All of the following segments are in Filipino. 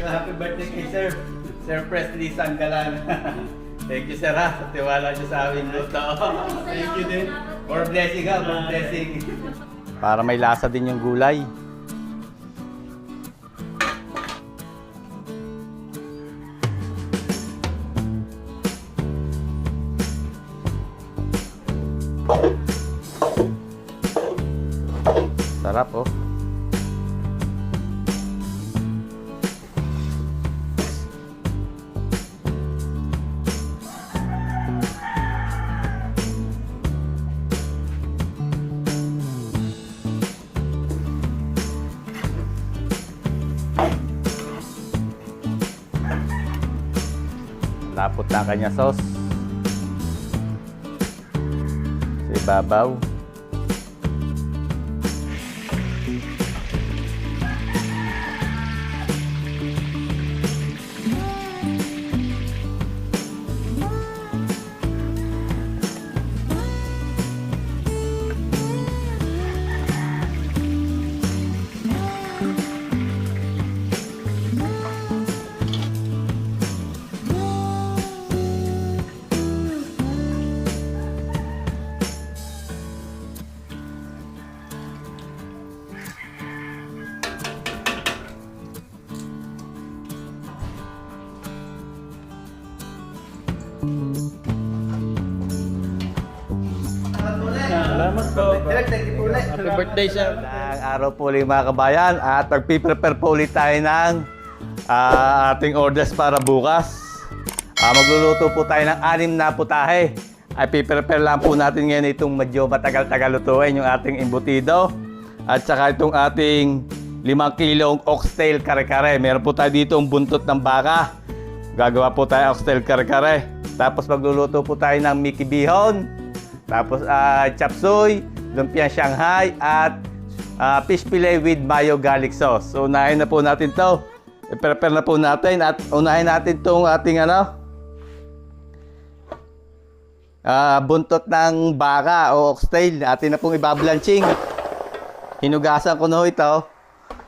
Happy birthday kay Sir. Sir Presley Sanggalan. Thank you, sir, ha, sa tiwala niyo sa aming luto. Thank you din. For blessing, ha, for blessing. Para may lasa din yung gulay. Sarap, oh. Lapot na kanya sauce sa ibabaw. Salamat po. Happy birthday, sir. Ang araw po ulit mga kabayan at nagpiprepare po ulit tayo ng ating orders para bukas. Magluluto po tayo ng 6 na putahe. Ay piprepare lang po natin ngayon itong medyo matagal-tagal lutuin, yung ating embutido. At saka itong ating 5 kilong oxtail kare-kare. Meron po tayo dito ang buntot ng baka. Gagawa po tayo oxtail kare-kare. Tapos magluluto po tayo ng Mickey Bihon. Tapos chop suey, lumpia Shanghai at fish fillet with mayo garlic sauce. So unahin na po natin 'to. I-prepare na po natin at unahin natin 'tong ating buntot ng baka o oxtail. Atin na pong ibablanching. Hinugasan ko na ito.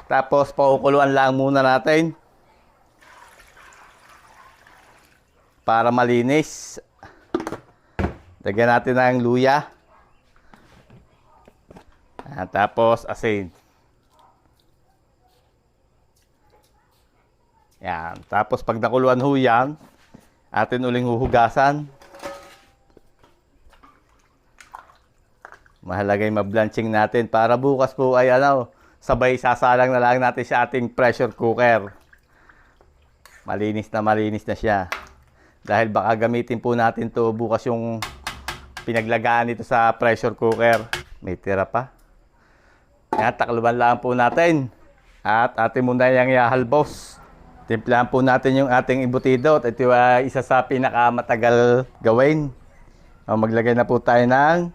Tapos pakukuluan lang muna natin para malinis. Lagyan natin ng luya. At tapos asin. Yan. Tapos pag nakuluan ho yan, atin uling huhugasan. Mahalaga yung mablanching natin para bukas po ay sabay sasalang na lang natin sa ating pressure cooker. Malinis na siya. Dahil baka gamitin po natin to bukas yung pinaglagaan nito sa pressure cooker. May tira pa. Yan, takluban lang po natin. At atin muna yung ihahalbos. Timplahan po natin yung ating embutido. Ito ay isa sa pinakamatagal gawin. Maglagay na po tayo ng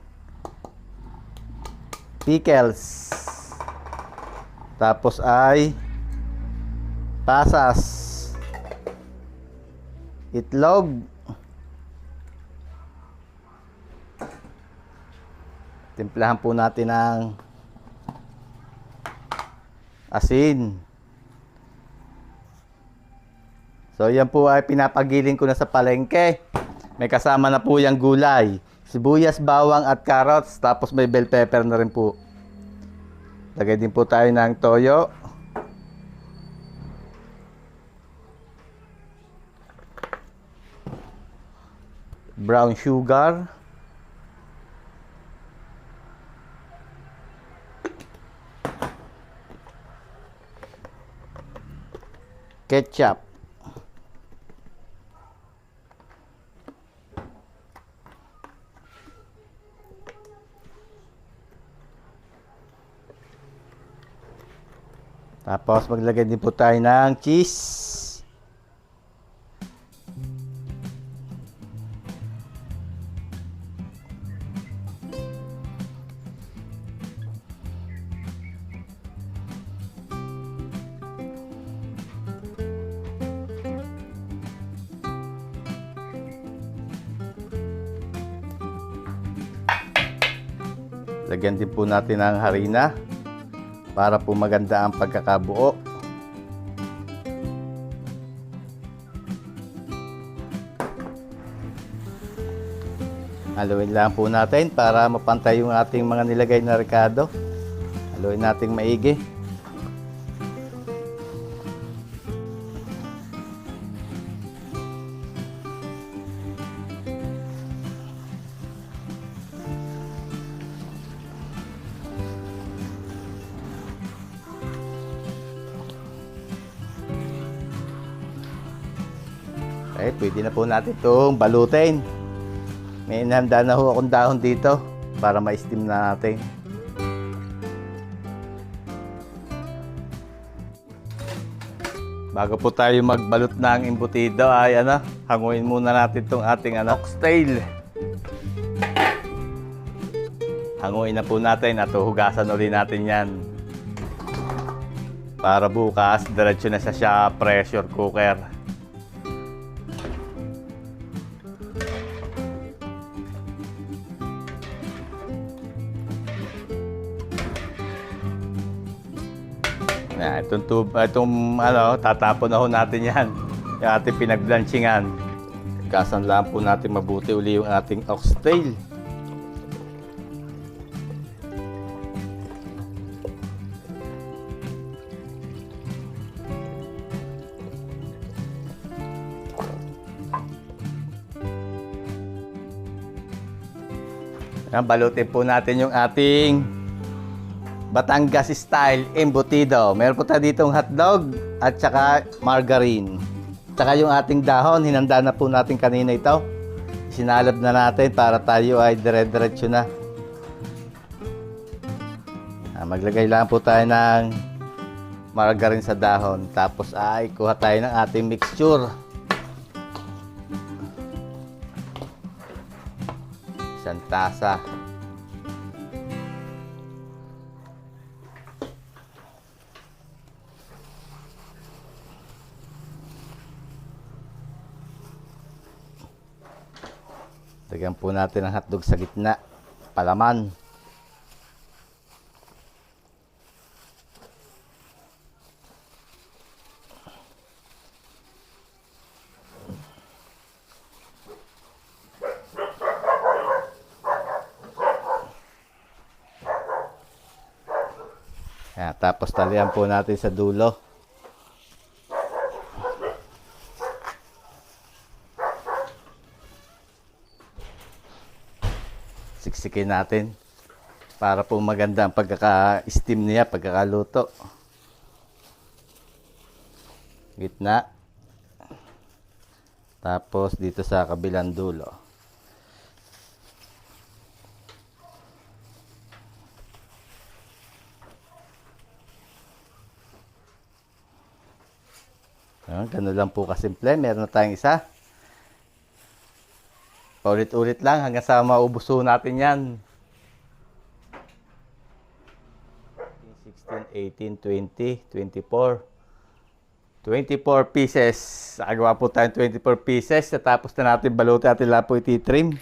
pickles. Tapos ay pasas, itlog, timplahan po natin ng asin. So yan po ay pinapagiling ko na sa palengke. May kasama na po yung gulay, sibuyas, bawang at carrots. Tapos may bell pepper na rin po. Lagay din po tayo ng toyo. Brown sugar. Ketchup. Tapos maglagay din po tayo ng cheese. Lagyan din po natin ng harina para po maganda ang pagkakabuo. Haluin lang po natin para mapantay yung ating mga nilagay na rekado. Haluin natin maigi. Okay, pwede na po natin itong balutin. May inihanda na ho akong dahon dito para ma-steam na natin. Bago po tayo magbalot ng embutido ay hanguin muna natin itong ating oxtail. Hanguin na po natin at hugasan ulit natin yan. Para bukas, diretso na siya pressure cooker. Itong tatapon na ho natin yan. Yung ating pinagblanchingan. Gasan lang po natin mabuti uli yung ating oxtail. Balutin po natin yung ating Batangas style embutido. Meron po tayo ditong hotdog at saka margarine. Tsaka yung ating dahon, hinanda na po natin kanina ito. Sinalab na natin para tayo ay dire-diretso na. Maglagay lang po tayo ng margarine sa dahon. Tapos ay kuha tayo ng ating mixture. Isang tasa. Lagyan po natin ang hotdog sa gitna. Palaman. Tapos talian po natin sa dulo. Siksikin natin para po maganda ang pagkaka-steam niya, pagkakaluto. Gitna. Tapos dito sa kabilang dulo. Ganun lang po kasimple. Meron na tayong isa. Paulit-ulit lang hanggang sa maubuso natin yan. 16, 18, 20, 24. 24 pieces. Agawa po tayong 24 pieces. Tapos na natin balutin natin lang po ititrim.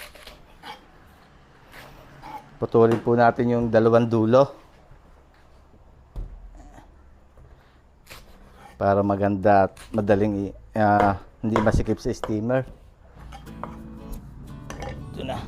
Putulin po natin yung dalawang dulo. Para maganda at madaling hindi masikip sa steamer. Ito na.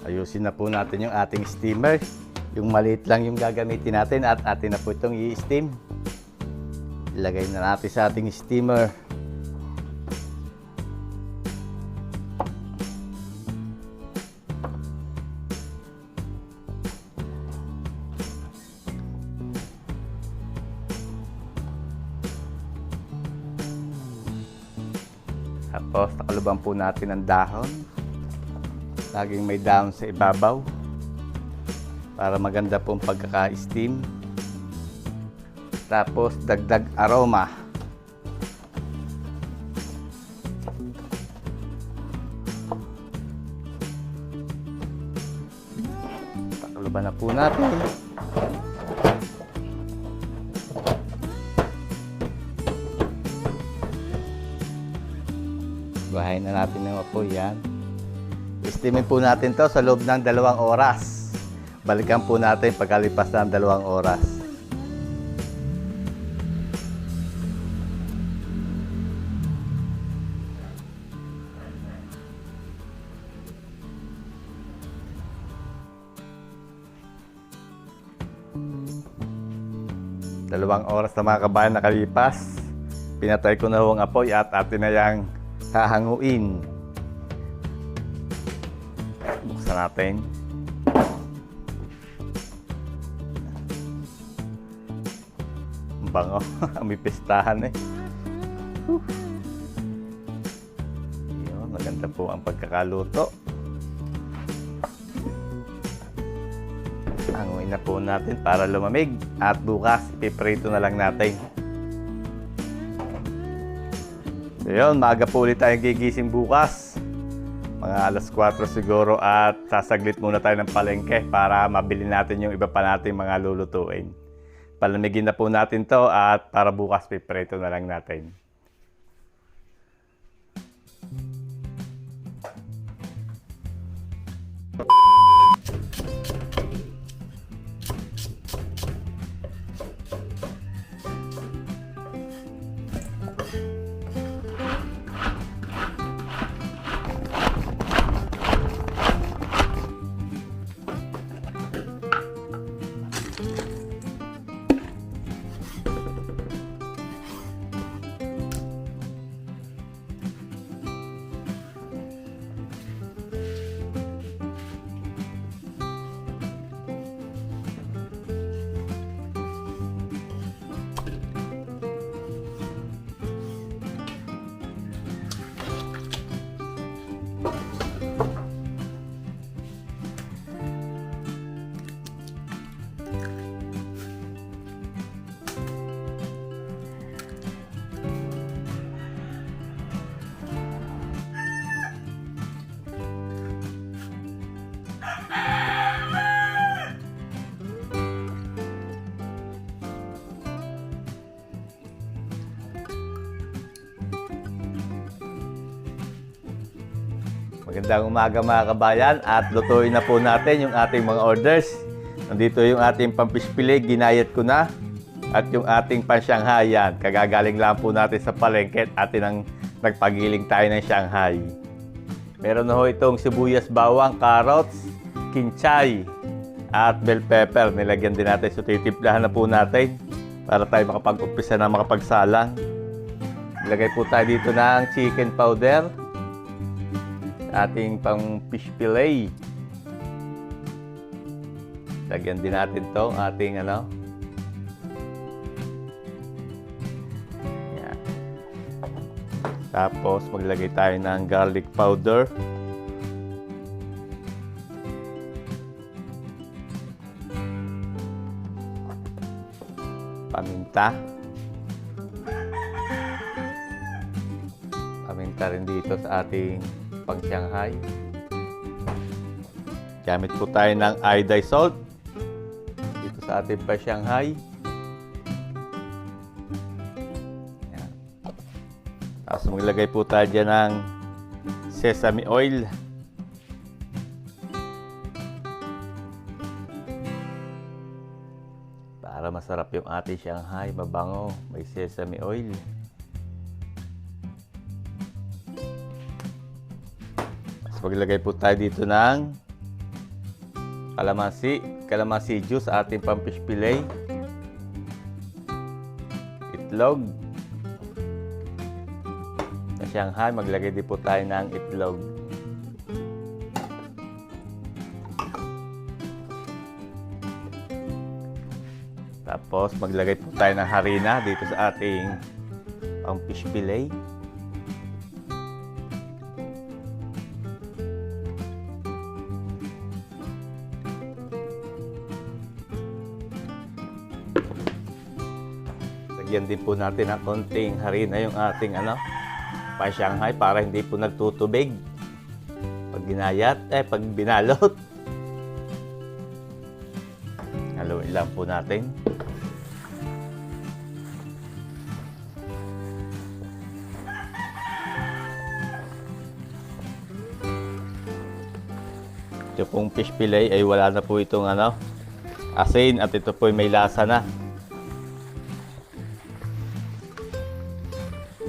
Ayusin na po natin yung ating steamer. Yung maliit lang yung gagamitin natin at atin na po itong i-steam. Ilagay na natin sa ating steamer. Tapos nakalubang po natin ang dahon. Laging may dahon sa ibabaw para maganda pong pagkaka-steam. Tapos dagdag aroma. Takluban na po natin. Pahintayin na natin yung apoy yan. Steamin po natin to sa loob ng 2 oras. Balikan po natin pagkalipas ng 2 oras. Dalawang oras na mga kabayan nakalipas. Pinatay ko na ho ang apoy at atin na yang hahanguin. Buksan natin. Ang bango. May pistahan eh. Yun, maganda po ang pagkakaluto. Hanguin na po natin para lumamig at bukas ipiprito na lang natin. So yun, maaga po ulit tayong gigising bukas. Mga alas 4 siguro at sasaglit muna tayo ng palengke para mabili natin yung iba pa nating mga lulutuin. Palamigin na po natin to at para bukas ipiprito na lang natin. Magandang umaga mga kabayan at lutuin na po natin yung ating mga orders. Nandito yung ating pampispili, ginayat ko na. At yung ating pan-Shanghai yan. Kagagaling lang po natin sa palengke at atin ang nagpagiling tayo ng Shanghai. Meron na ho itong sibuyas, bawang, carrots, kinchay at bell pepper. Nilagyan din natin. So titimplahan na po natin para tayo makapag-umpisa na makapagsalang. Ilagay po tayo dito ng chicken powder. Ating pang fish fillet. Lagyan din natin to ating ano. Yan. Tapos maglagay tayo ng garlic powder. Paminta. Paminta rin dito sa ating pang Shanghai. Gamit po tayo ng iodized salt dito sa ating pang Shanghai. Yan. Tapos maglagay po tayo dyan ng sesame oil. Para masarap yung ating Shanghai, mabango, may sesame oil. Maglagay po tayo dito ng kalamansi juice sa ating pang-fish fillet. Itlog. Sa Shanghai, maglagay din po tayo ng itlog. Tapos maglagay po tayo ng harina dito sa ating pang-fish fillet. Lagyan din po natin ng konting harina yung ating pa-Shanghai para hindi po nagtutubig pag ginayat, pag binalot. Haluin lang po natin. Ito pong fish fillet ay wala na po itong asin at ito po ay may lasa na.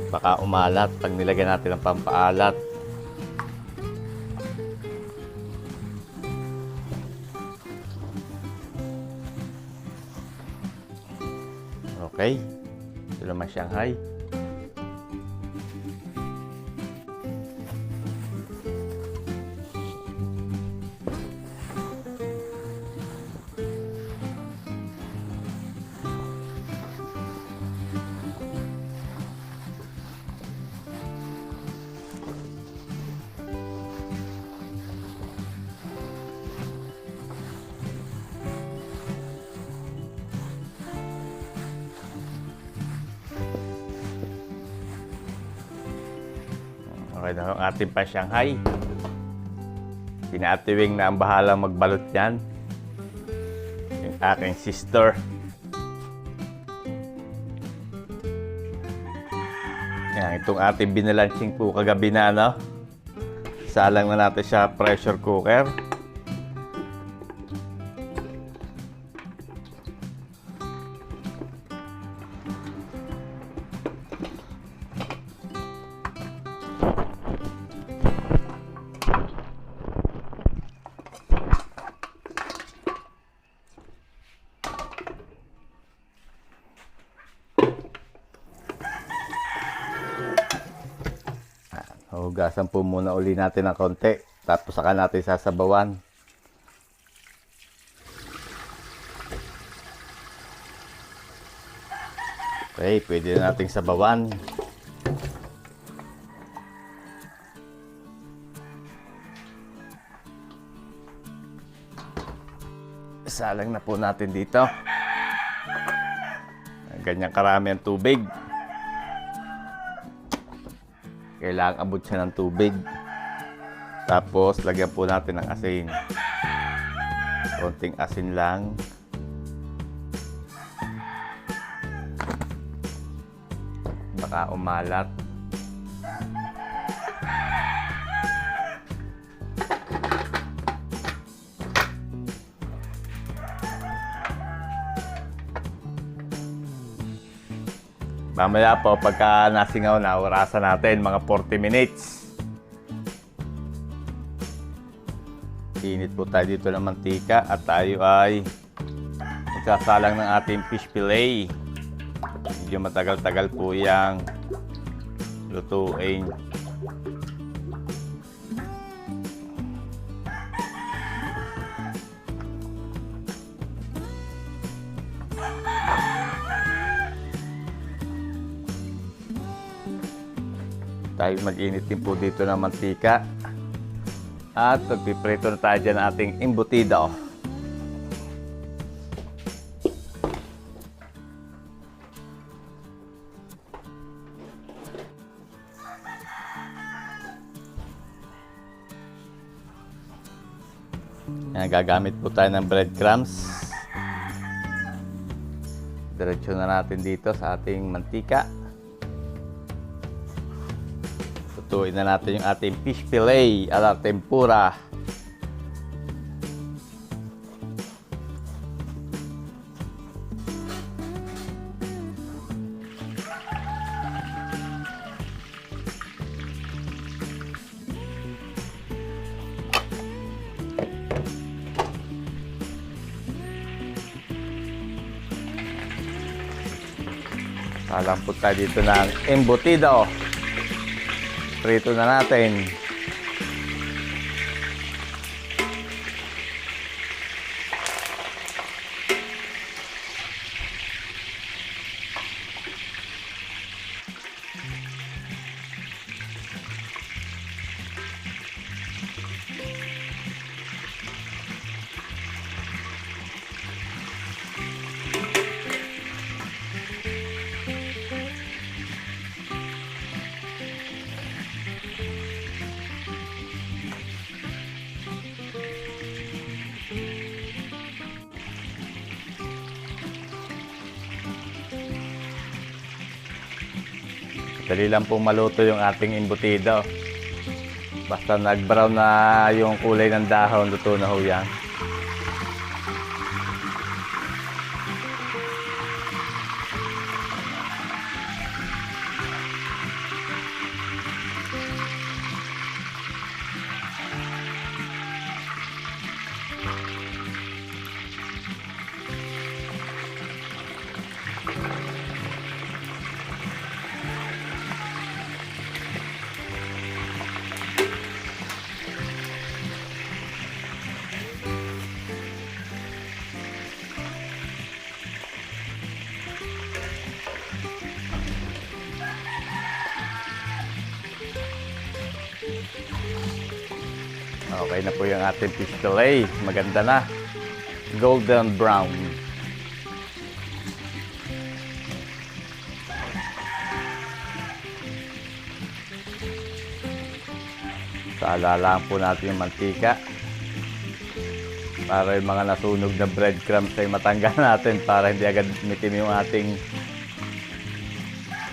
Baka umalat pag nilagyan natin ng pampaalat. Okay. Ito naman Shanghai. Okay na ang ating pa Shanghai. Pinatiwing na ang bahalang magbalot yan. Yung aking sister. Yan, itong ating binalansing po kagabi na Salang na natin siya pressure cooker. Hugasan po muna uli natin ng konti. Tapos saka natin sasabawan. Okay, pwede na nating sabawan. Isalang na po natin dito. Ganyang karami ang tubig. Kailangan abot siya ng tubig. Tapos, lagyan po natin ng asin. Konting asin lang. Baka umalat. Mamaya po, pagka nasingaw na, orasan natin mga 40 minutes. Init po tayo dito ng mantika at tayo ay magsasalang ng ating fish fillet. Medyo matagal-tagal po yung lutuin. Tayo mag-init din po dito ng mantika. At magpiprito na tayo dyan ng ating embutido. Yan, gagamit po tayo ng breadcrumbs. Diretso na natin dito sa ating mantika. Tutuin na natin yung ating fish fillet a la tempura. Salampot tayo dito ng embutido. Prito na natin. Dali lang pong maluto yung ating embutido. Basta nag-brown na yung kulay ng dahon, luto na ho yan. Okay na po yung ating fish fillet. Maganda na. Golden brown. Saalalaan po natin yung mantika. Para yung mga nasunog na breadcrumbs ay matanggal natin para hindi agad mitim yung ating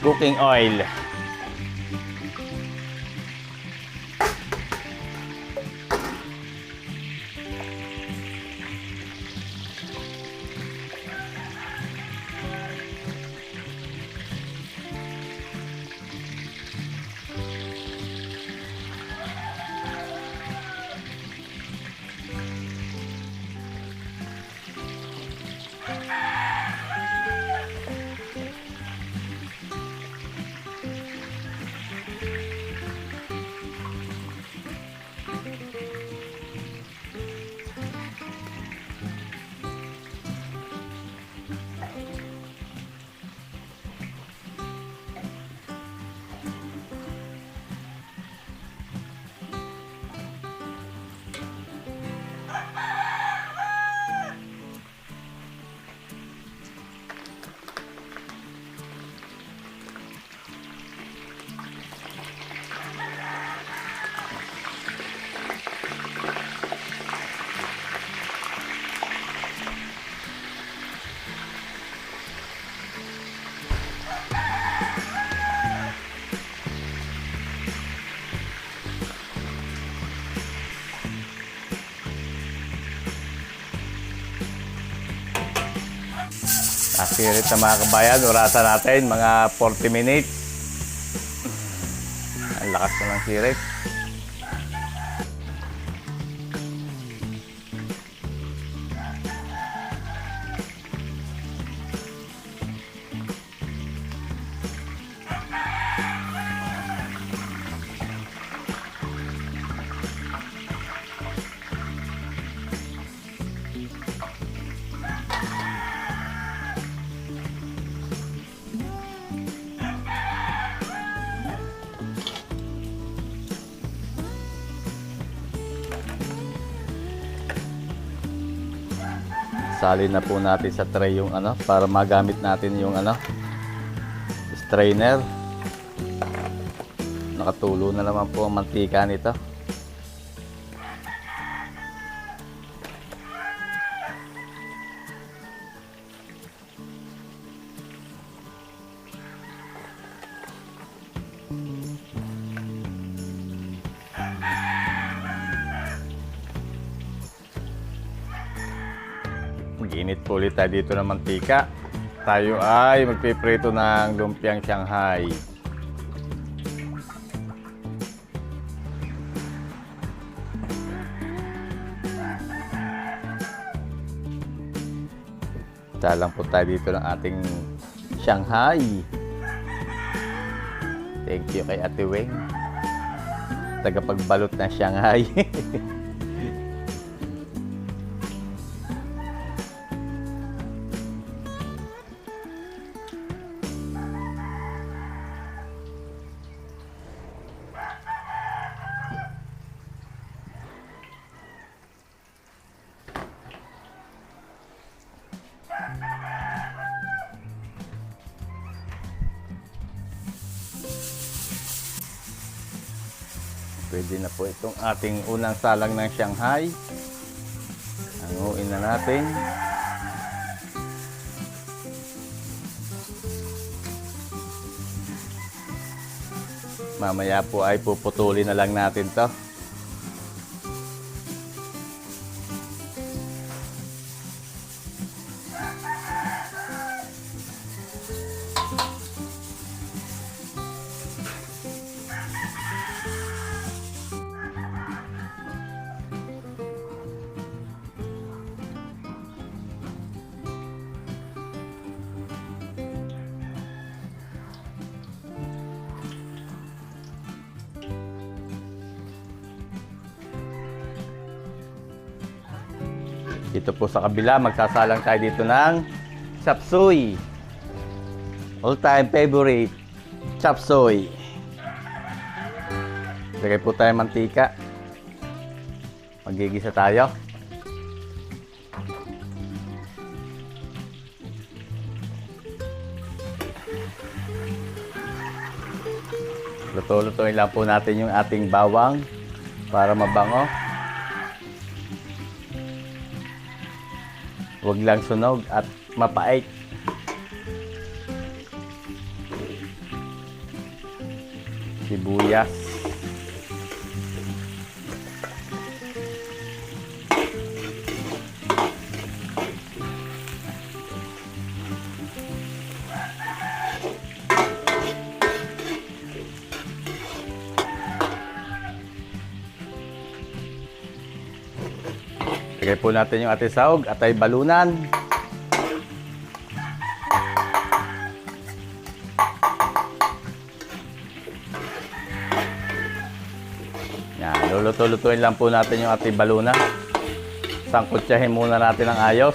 cooking oil. Asirit na mga kabayan, orasan natin, mga 40 minutes. Ang lakas na ng sirit. Salin na po natin sa tray yung ano para magamit natin yung ano strainer. Nakatulo na naman po ang mantika nito. Mag-init po ulit tayo dito ng mantika. Tayo ay magpiprito ng lumpiang Shanghai. Salang po tayo dito ng ating Shanghai. Thank you kay Ate Weng. Tagapagbalot ng Shanghai. Pwede na po itong ating unang salang ng Shanghai. Hanguin na natin. Mamaya po ay puputulin na lang natin to. Dito po sa kabila, magsasalang tayo dito ng chop suey. All time favorite, chop suey. Lagay po tayo mantika. Magigisa tayo. Luto-lutuin lang po natin yung ating bawang para mabango. Huwag lang sunog at mapait. Sibuyas. Lagay po natin yung ating sahog at ay balunan. Yan, luluto-lutuin lang po natin yung ating balunan. Sangkutsahin muna natin ng ayos.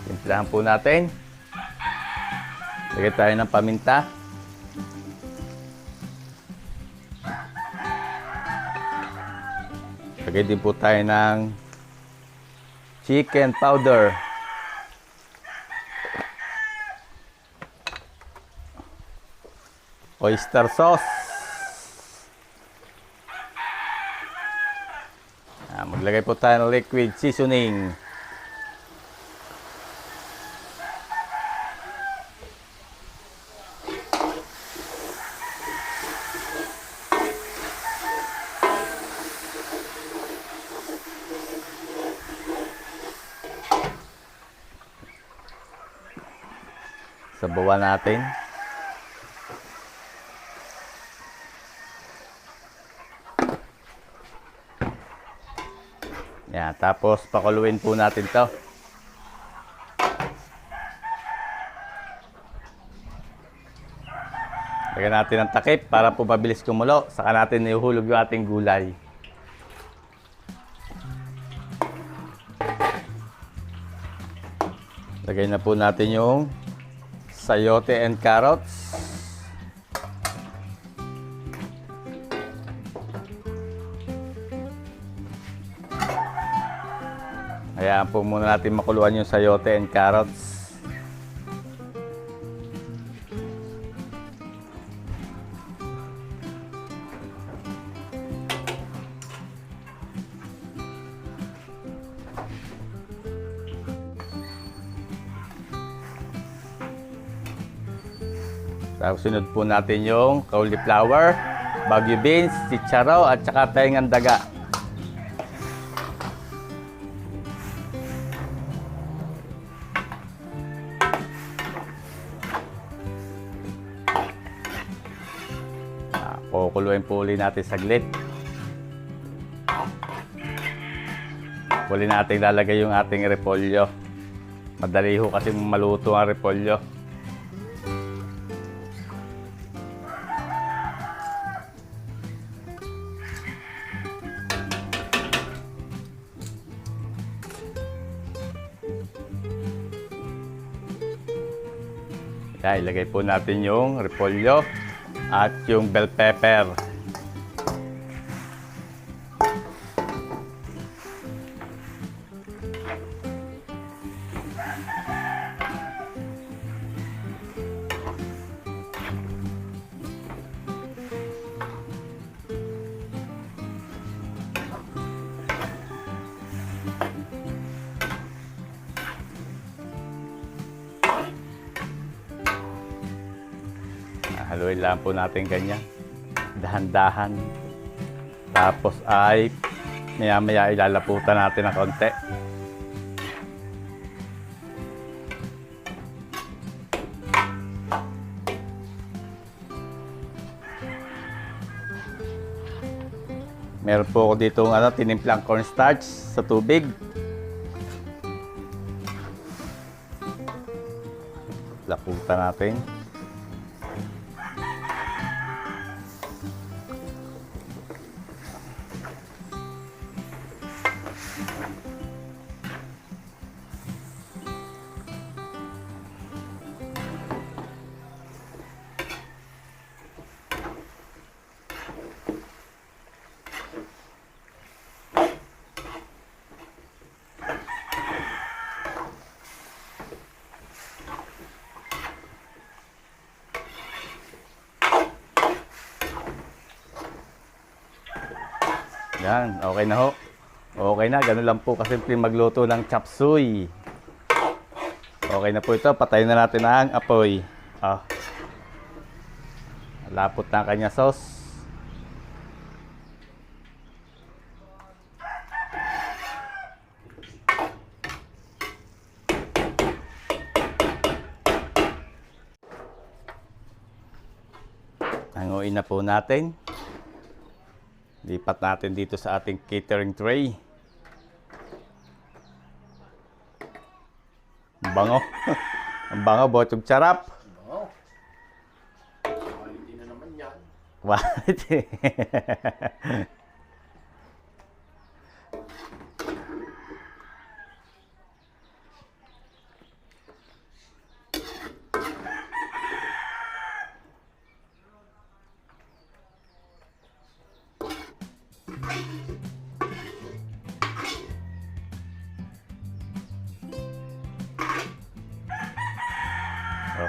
Timplahan po natin. Lagay tayo ng paminta. Lagay din po tayo ng chicken powder. Oyster sauce. Maglagay po tayo ng liquid seasoning. Sabawan natin. Yan, tapos pakuluin po natin 'to. Lagyan natin ng takip para po mabilis kumulo. Saka natin ihuhulog yung ating gulay. Lagay na po natin yung sayote and carrots. Hayaan po muna natin makuluan yung sayote and carrots. Tapos sunod po natin yung cauliflower, Baguio beans, chicharo at saka tengang daga. Kukuluin po uli natin saglit. Uli natin lalagay yung ating repolyo. Madali ho kasi maluto ang repolyo. Yan, ilagay po natin yung repolyo at yung bell pepper. Haluin lang po natin ganyan. Dahan-dahan. Tapos ay maya-maya ilalaputan natin ng konti. Meron po ako dito tinimplang cornstarch sa tubig. Laputan natin. Yan, okay na ho. Okay na, ganun lang po kasimple magluto ng chop suey. Okay na po ito, patayin na natin ang apoy. Lapot na ang kanya sauce. Hanguin na po natin. Lipat natin dito sa ating catering tray. Ang bango. Ang bango, botog charap. Oo. Quality na naman yan. Quality.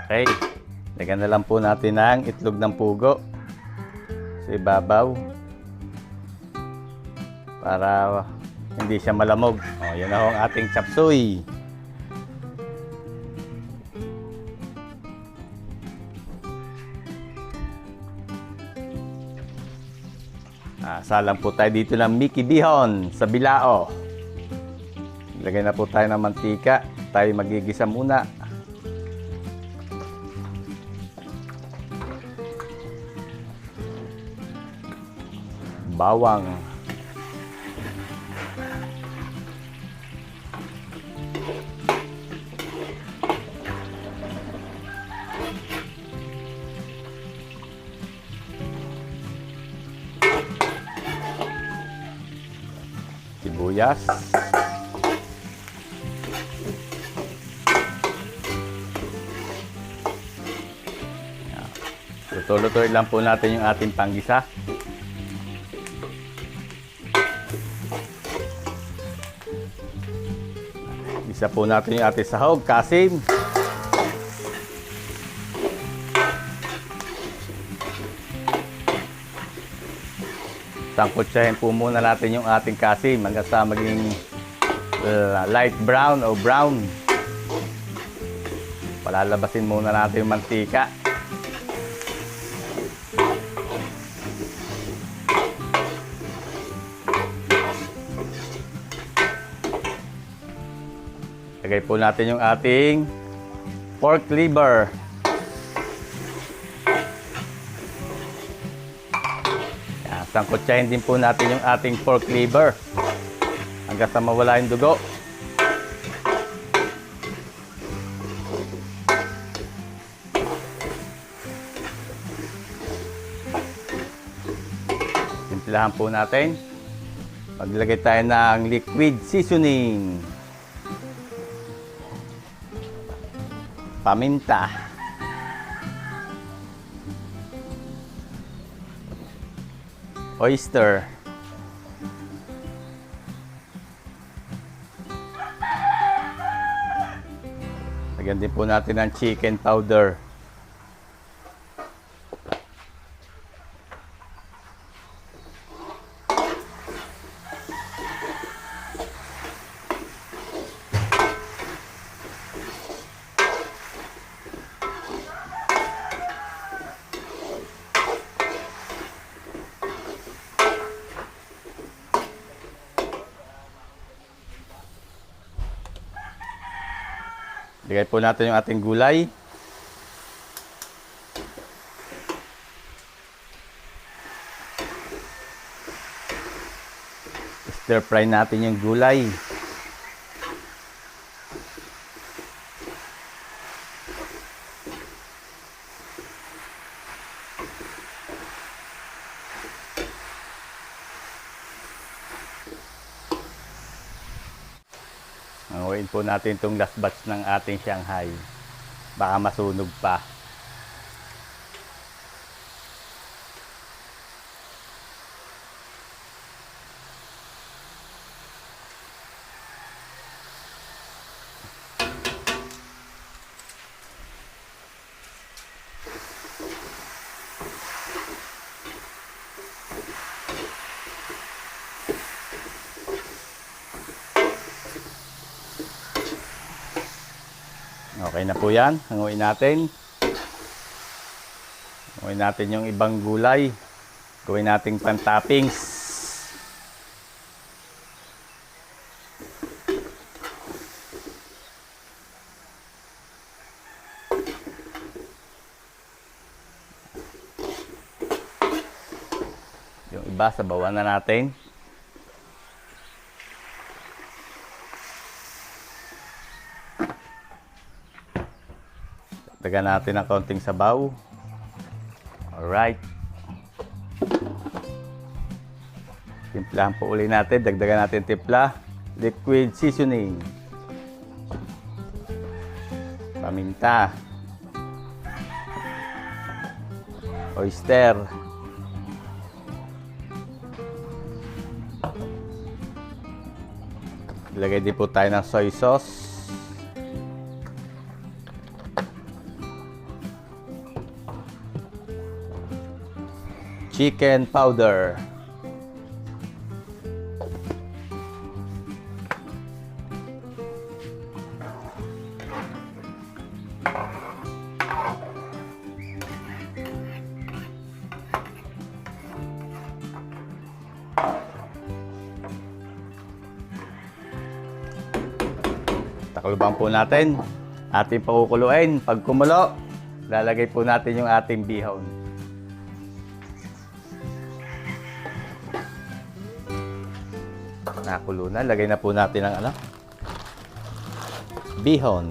Okay. Lagyan na lang po natin ang itlog ng pugo sa ibabaw para hindi siya malamog. Yan na ho ang ating chop suey. Salang po tayo dito ng Mickey Bihon sa bilao. Lagyan na po tayo ng mantika. Tayo magigisa muna. Bawang. Sibuyas. Luto-lutuin lang po natin yung ating panggisa. Isa po natin yung ating sahog, kasim. Sangkutsahin po muna natin yung ating kasim hanggang sa maging light brown o brown. Palalabasin muna natin yung mantika. Lagay po natin yung ating pork liver. Sangkutsahin din po natin yung ating pork liver hanggang sa mawala yung dugo. Simplahan po natin. Maglagay tayo ng liquid seasoning. Paminta. Oyster. Lagyan din po natin ng chicken powder. Lagay po natin yung ating gulay. Stir fry natin yung gulay. Anguin po natin itong last batch ng ating Shanghai. Baka masunog pa. Okay na po yan. Hanguin natin. Hanguin natin yung ibang gulay. Gawin nating pan-toppings. Yung iba, sabawan na natin. Dagdagan natin ng konting sabaw. Alright. Timplahan po uli natin. Dagdagan natin timpla. Liquid seasoning. Paminta. Oyster. Ilagay din po tayo ng soy sauce. Chicken powder. Takluban po natin. Ating pakukuluin. Pag kumulo, lalagay po natin yung ating bihon. Nakulo na. Lagay na po natin ang bihon.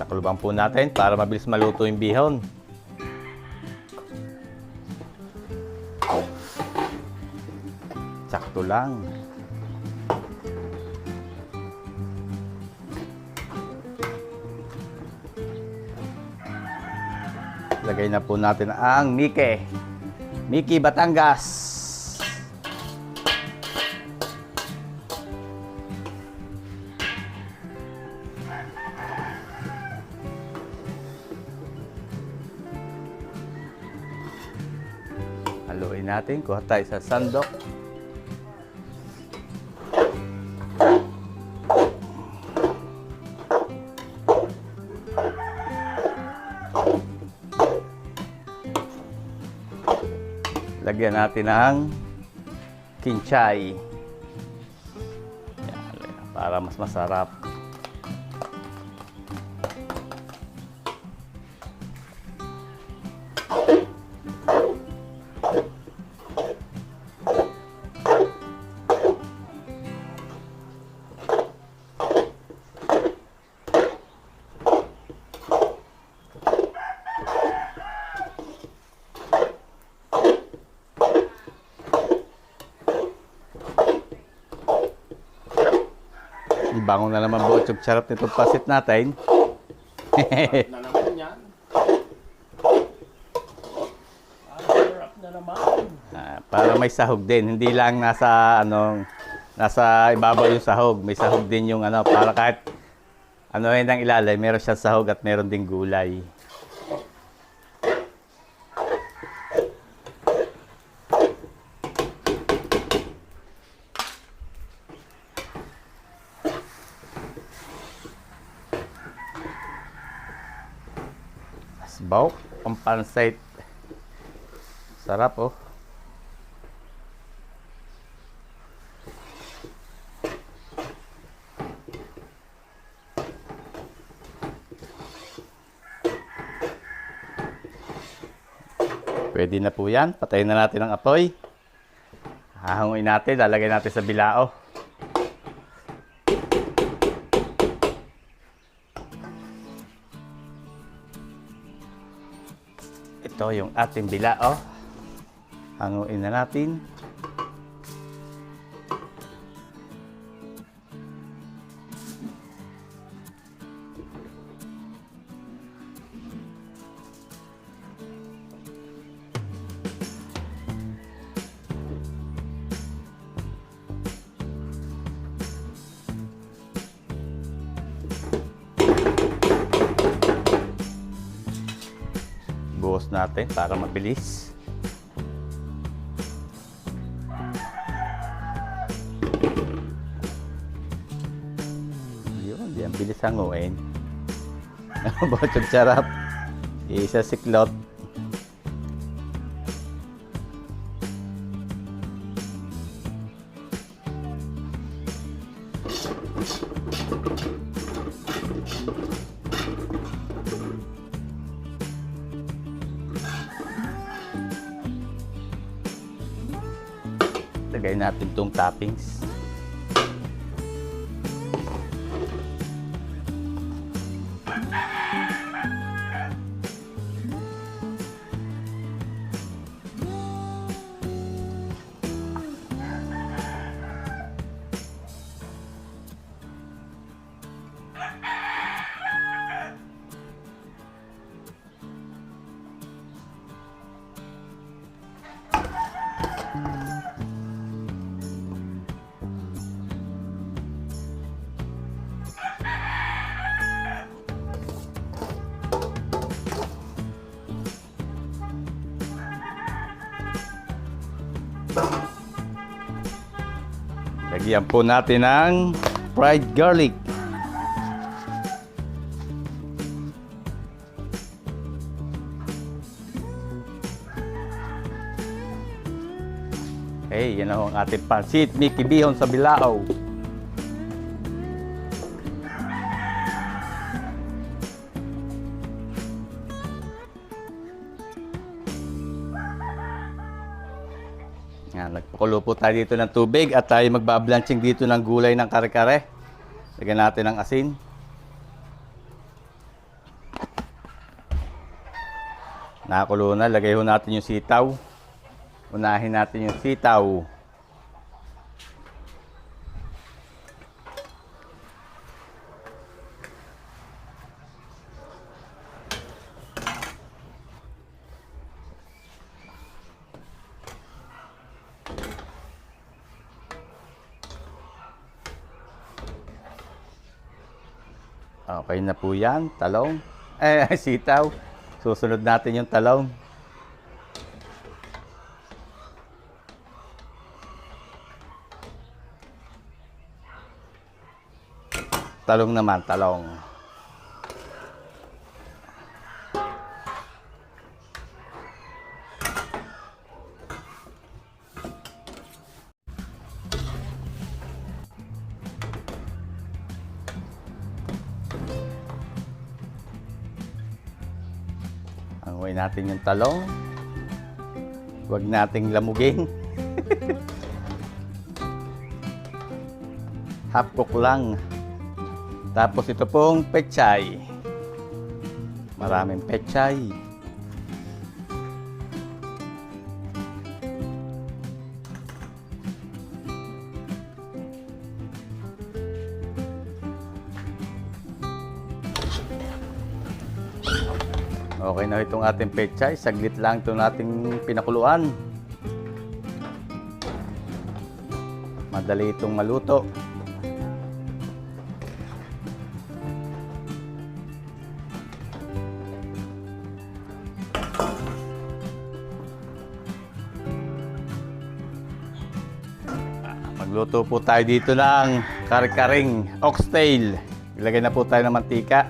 Takluban po natin para mabilis maluto yung bihon. Sakto lang. Lagay na po natin ang Miki. Miki Batangas. Haluin natin. Kuha tayo sa sandok. Lagyan natin ng kinchay. Yan, para mas masarap. Bangon na naman buot yung sarap nitong pasit natin. Na naman yan. Sarap na naman. Para may sahog din. Hindi lang nasa nasa ibabaw yung sahog. May sahog din yung para kahit yun ang ilalim, meron siyang sahog at meron ding gulay. Baok, ang pansait. Sarap oh. Pwede na po yan. Patayin na natin ang apoy. Hahanguin natin. Lalagay natin sa bilao. Ito yung ating bilao. Hanguin na natin. Buhos natin para mabilis. Yun, di ang bilis hanguin. Botog sarap. Isa siklot. Lagay natin itong toppings. Lagyan po natin ng fried garlic. Okay, yan ang ating pansit Mickey Bihon sa bilao. Yan, nagpakulo po tayo dito ng tubig at tayo magbablanching dito ng gulay ng kare-kare. Lagyan natin ng asin. Nakakulo na, lagay ho natin yung sitaw. Unahin natin yung sitaw. Okay na po yan, talong. Sitaw. Susunod natin yung talong. Talong naman, talong. Hanguin natin yung talong. Huwag nating lamugin. Half cook lang. Tapos ito pong pechay. Maraming pechay. Okay na itong ating pechay. Saglit lang itong ating pinakuluan. Madali itong maluto. Magluto po tayo dito ng kare-karing oxtail. Ilagay na po tayo ng mantika.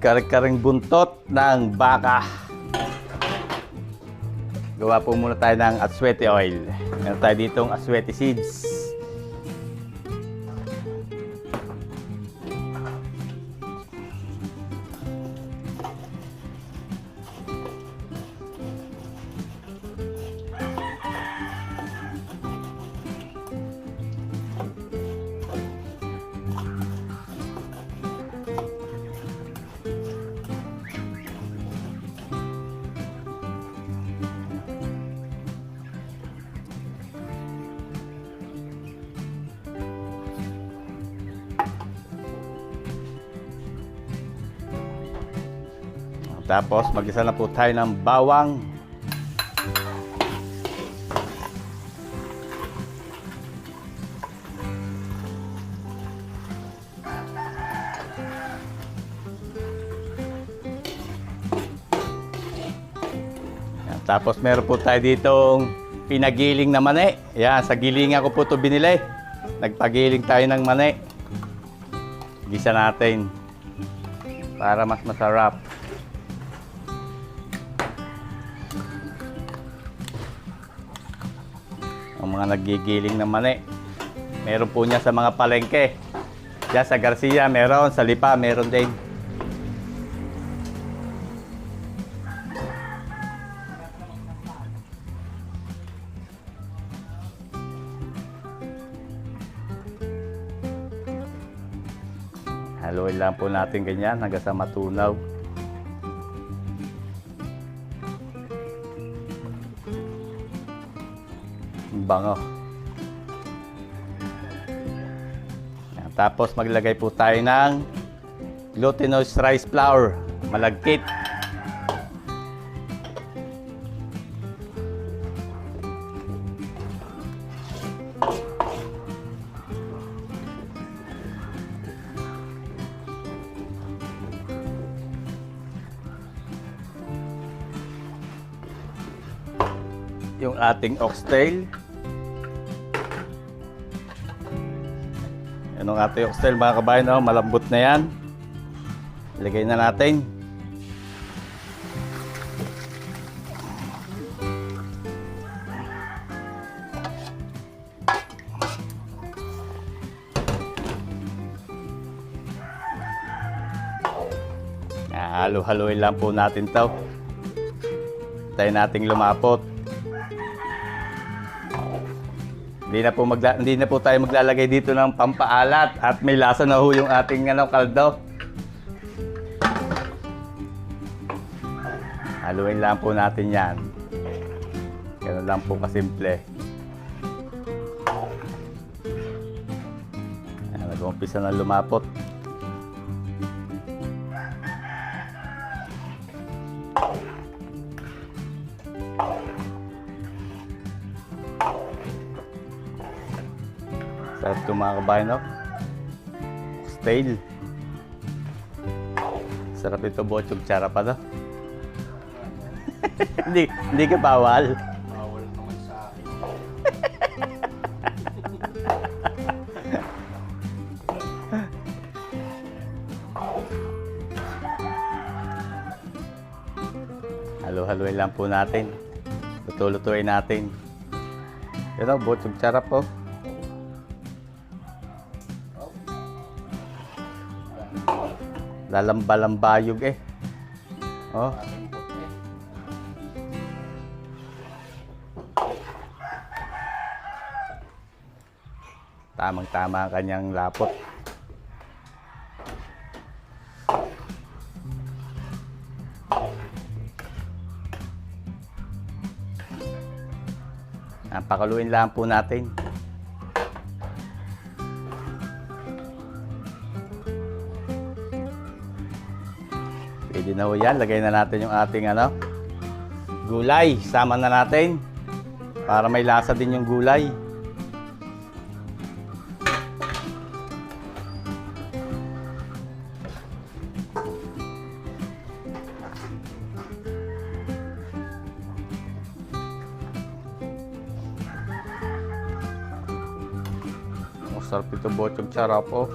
kare-karing buntot ng baka. Gawa po muna tayo ng aswete oil. Meron tayo ditong aswete seeds. Tapos mag-isa na po tayo ng bawang. Yan. Tapos meron po tayo ditong pinagiling na mani. Yan, sa gilingan ko po ito binili. Nagpagiling tayo ng mani. Gisa natin para mas masarap. Ang mga nagigiling ng mani. Meron po niya sa mga palengke. Diyan sa Garcia meron, sa Lipa meron din. Haluin lang po natin ganyan hanggang sa matunaw. Bango. Yan. Tapos maglagay po tayo ng glutinous rice flour, malagkit. Yung ating oxtail. Yan ang ating oxtail mga kabayan, oh, malambot na yan. Ilagay na natin. Halo-haloin lang po natin to. Tayo nating lumapot. Hindi na po tayo maglalagay dito ng pampaalat at may lasa na ho yung ating kaldo. Haluin lang po natin yan. Ganun lang po kasimple. Nag-umpisa na lumapot. Sarap ito mga kabayan, no? Oxtail. Sarap ito, bochog tsara pa, no? hindi ka bawal. Bawal naman sa akin. Halo-haloin lang po natin. Luto-lutuin natin. Yun o, bochog tsara po. Lalamba-lambayog eh. Oh. Tamang-tama ang kanyang lapot. Pakaluin lang po natin. Pwede na ho yan. Lagay na natin yung ating gulay. Sama na natin para may lasa din yung gulay. Sarap ito, bochog tsara po.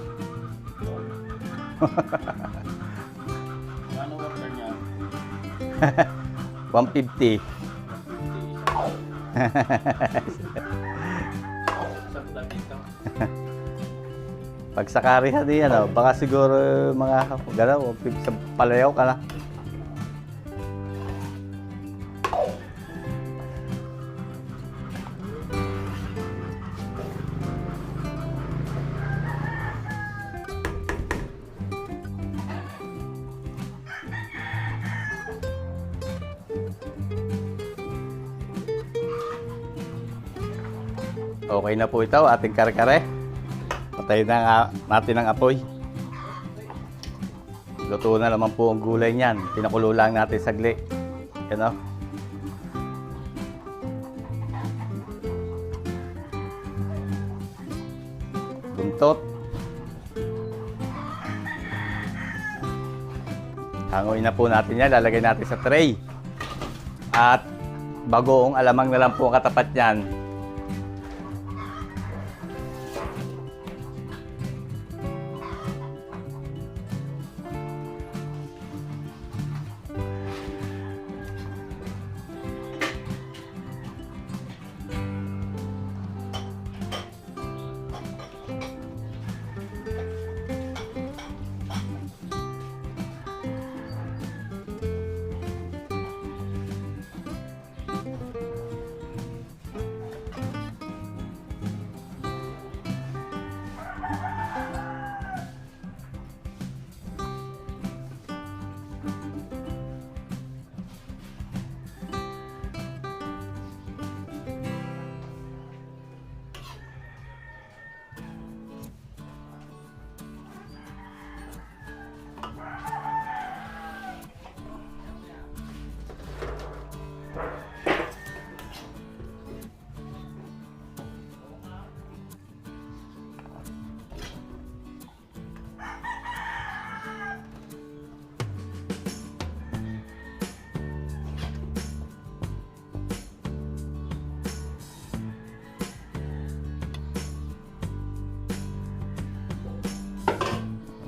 150. Isang damit lang. Pag sa karihan yan, baka siguro mga gano'n, sa palayaw ka na. Okay na po ito, ating kare-kare. Patayin na natin ang apoy. Luto na naman po ang gulay niyan. Pinakulo lang natin saglit. Yan o. Buntot. Hanguin na po natin yan. Lalagay natin sa tray. At bagoong alamang na lang po ang katapat niyan.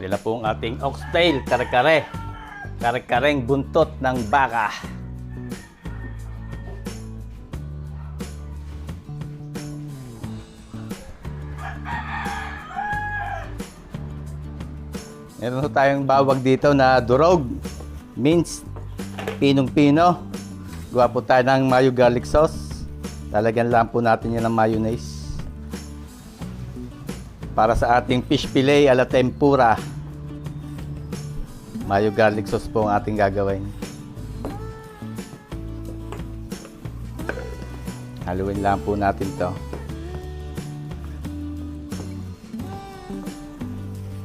Nila po ang ating oxtail, kare-kare. Kare-kareng buntot ng baka. Meron po tayong bawag dito na durog. Minced pinong-pino. Gawa po tayo ng mayo garlic sauce. Lalagyan lang po natin yan ng mayonnaise. Para sa ating fish fillet ala tempura. Mayo garlic sauce po ang ating gagawin. Haluin lang po natin to.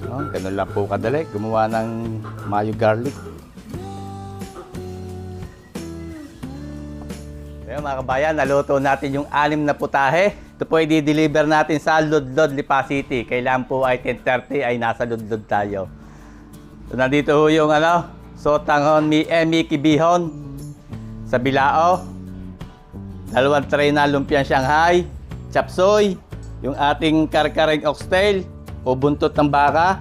Ganun lang po kadali. Gumawa ng mayo garlic. Ngayon mga kabayan, naluto natin yung 6 na putahe. Ito po ay di-deliver natin sa Ludlod, Lipa City. Kailangan po ay 10:30 ay nasa Ludlod tayo. So, nandito ho yung sotanghon mi kibihon sa bilao. 2 tray na lumpiang Shanghai, chapsoy, yung ating kare-kareng oxtail o buntot ng baka,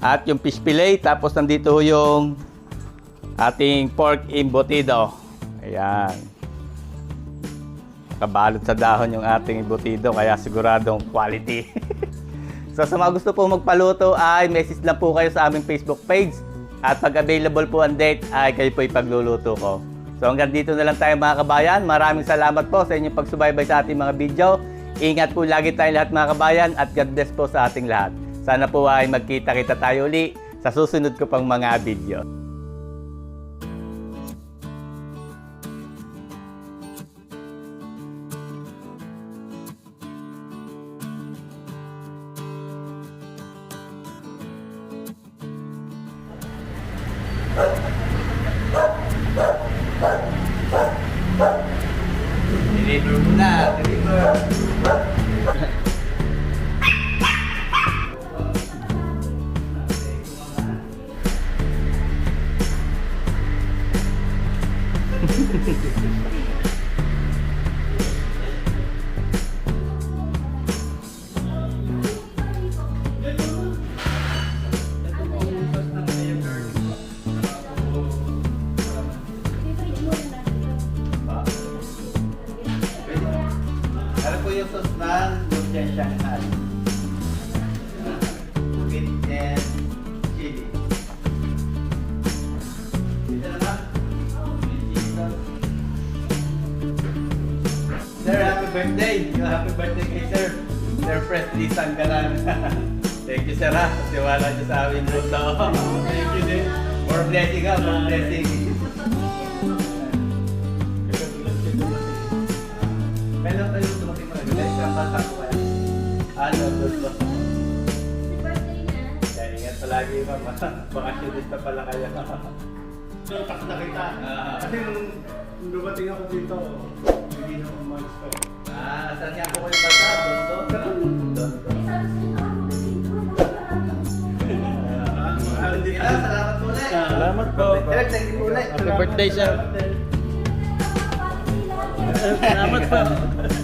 at yung fish fillet. Tapos nandito ho yung ating pork embutido. Ayan. Kabalot sa dahon yung ating embutido, kaya siguradong quality. So sa mga gusto po magpaluto ay message lang po kayo sa aming Facebook page. At pag available po ang date ay kayo po ipagluluto ko. So hanggang dito na lang tayo mga kabayan. Maraming salamat po sa inyong pagsubaybay sa ating mga video. Ingat po lagi tayong lahat mga kabayan at God bless po sa ating lahat. Sana po ay magkita-kita tayo uli sa susunod ko pang mga video. Deliver mo na, deliver. sauce ng Lumpia Shanghai. With and chili. Dito na ba? Sir, happy birthday! Happy birthday kay Sir. Sir Presley Sanggalan. Thank you, Sir, ha. Tiwala niyo sa amin po. Thank you din. More blessing, ha. More blessing. Kailan tayo dumating mga guys? Ang bata ko kaya. Ano, gusto. Kaya ingat palagi, ma'am. Bakasyonista pala kayo. Natak na kita. Kasi nung dumating ako dito, hindi na umalis pa. Saan nga po kayo bata? Doon. Salamat po ulit. Salamat po. Direk, thank you po ulit. Happy birthday, sir. Salamat po.